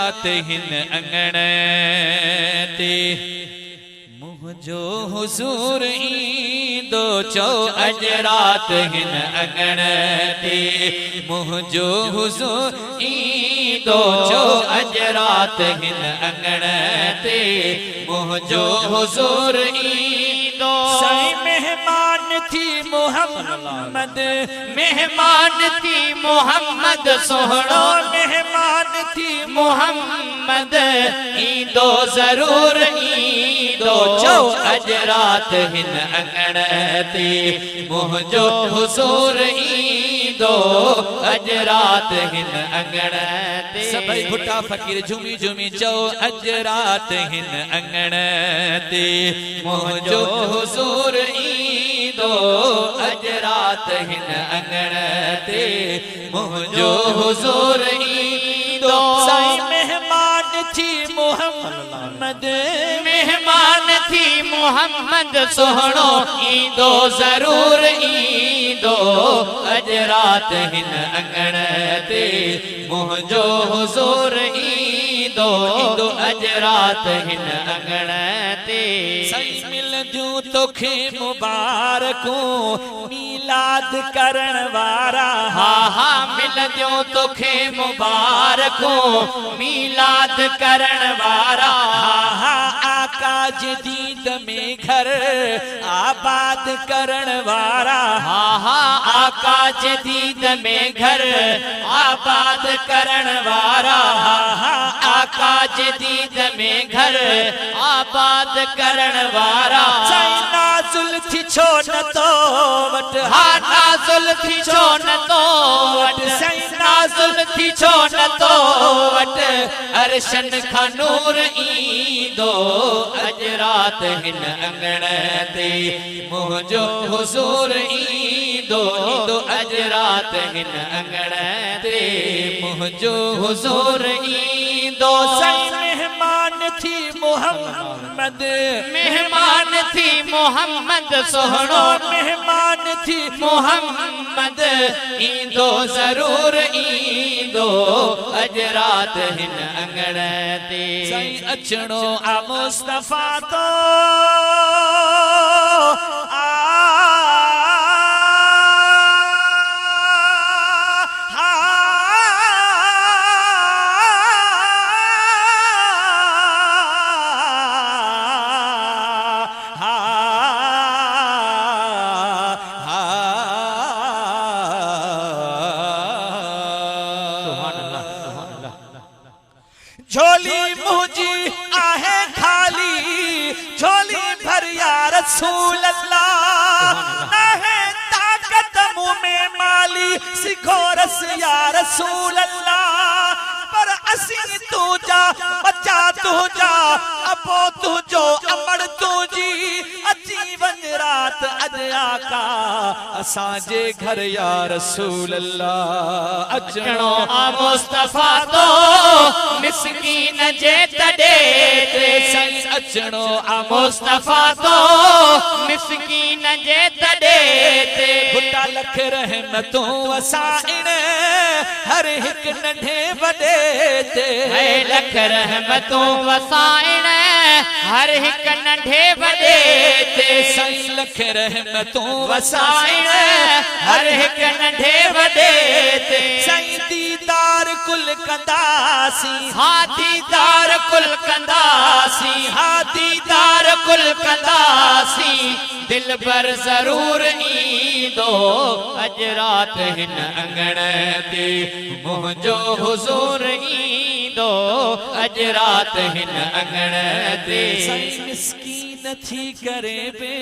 रात हिन अंगण ते मुझो हुजूर ईंदो चो अज रात हिन अंगण ते मुझो हुजूर ईंदो चो अज रात हिन अंगण ते मुझो हुजूर ईंदो। साईं मेहमान थी मोहम्मद मेहमान थी मोहम्मद सोहणो मेहमान थी मोहम्मद ईंदो जरूर ईंदो चो अज रात हिन अंगण ते मुझो हुजूर ईंदो अज रात हिन अंगण ते। सभई भुट्टा फकीर झूमी झूमी चो अज रात हिन अंगण ते मुझो हुजूर ईंदो अज रात हिन अंगण ते मुझो हुजूर ईंदो। साईं मेहमान थी मोहम्मद मेहमान थी मोहम्मद सोहणो ईंदो जरूर ईंदो अज रात हिन अंगण ते मुझो हुजूर ईंदो अज रात हिन अंगण ते। साईं मिलंदियूं तोखे मुबारकूं मीलाद करण वारा हा हा मिलंदियूं तोखे मुबारकूं मीलाद करण वारा हा हा आका जी दीद में घर आबाद करण वारा हा हा आका जी दीद में घर आबाद करण वारा हा हा आका जी दीद में घर आबाद करण वारा। साईं नाज़ुल थी छो न तो वट हा नाज़ुल थी छो न तो वट साईं नाज़ुल थी छो न तो वट अरशन खां नूर ईंदो अज रात हिन अंगण ते मुझो हुजूर ईंदो अज रात हिन अंगण ते मुझो हुजूर ईंदो। साईं मेहमान थी मोहम्मद मेहमान थी मोहम्मद सोहणो मेहमान थी मोहम्मद ईंदो जरूर ईंदो अज रात हिन अंगण ते। साईं अचणो आ मुस्तफा तो झोली मुझी आहे खाली झोली भर या रसूल अल्लाह है ताकत मुँह में माली सिखो रस या रसूल अल्लाह पर असी तुझा बच्चा तुझा अपो तुझो अमर तुझी अची वन रात अज आका असांजे घर या रसूल अल्लाह। अचणो आ मुस्तफा तो मिस्कीन जे तडे ते साईं अचणो आ मुस्तफा तो मिस्कीन जे तडे ते भुट्टा लख रहमतूं वसाइण हर हिक नंढे वॾे ते लख रहमतूं वसाइण हर हिक नंढे वॾे ते साईं लख रहमतूं वसाइण हर हिक नंढे वॾे ते साईं दीदार कुल कंदासी हा दीदार कुल कंदासी हा दीदार कुल कंदासी दिल पर जरूर ईंदो अज रात हिन अंगण ते मुझो हुजूर ईंदो अज रात हिन अंगण ते। साईं मिस्कीन थी करे बे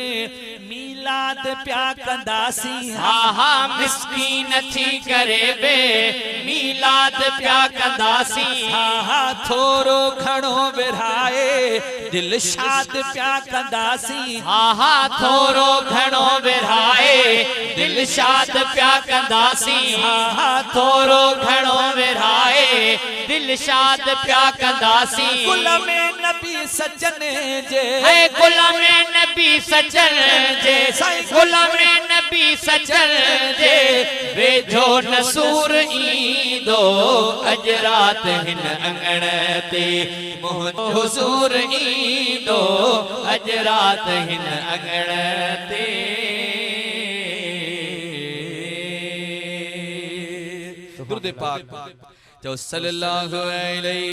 मीलाद प्या कंदासी हा हा मिस्कीन थी करे बे मीलाद प्या कंदासी हा हा थोरो घणो विरहाए दिल शाद प्या कंदासी हा हा थोरो घणो विरहाए दिल शाद प्या कंदासी हा हा थोरो घणो विरहाए दिल शाद प्या कंदासी। कुल में नबी सजने जे है कुल गुलाम नबी सचल जे गुलाम नबी सचल जे वेझो नसूर ईंदो अज रात हिन अंगण ते मुंहिंजो हुज़ूर ईंदो अज रात हिन अंगण ते दुरूद पाक जो सल्लल्लाहु अलैहि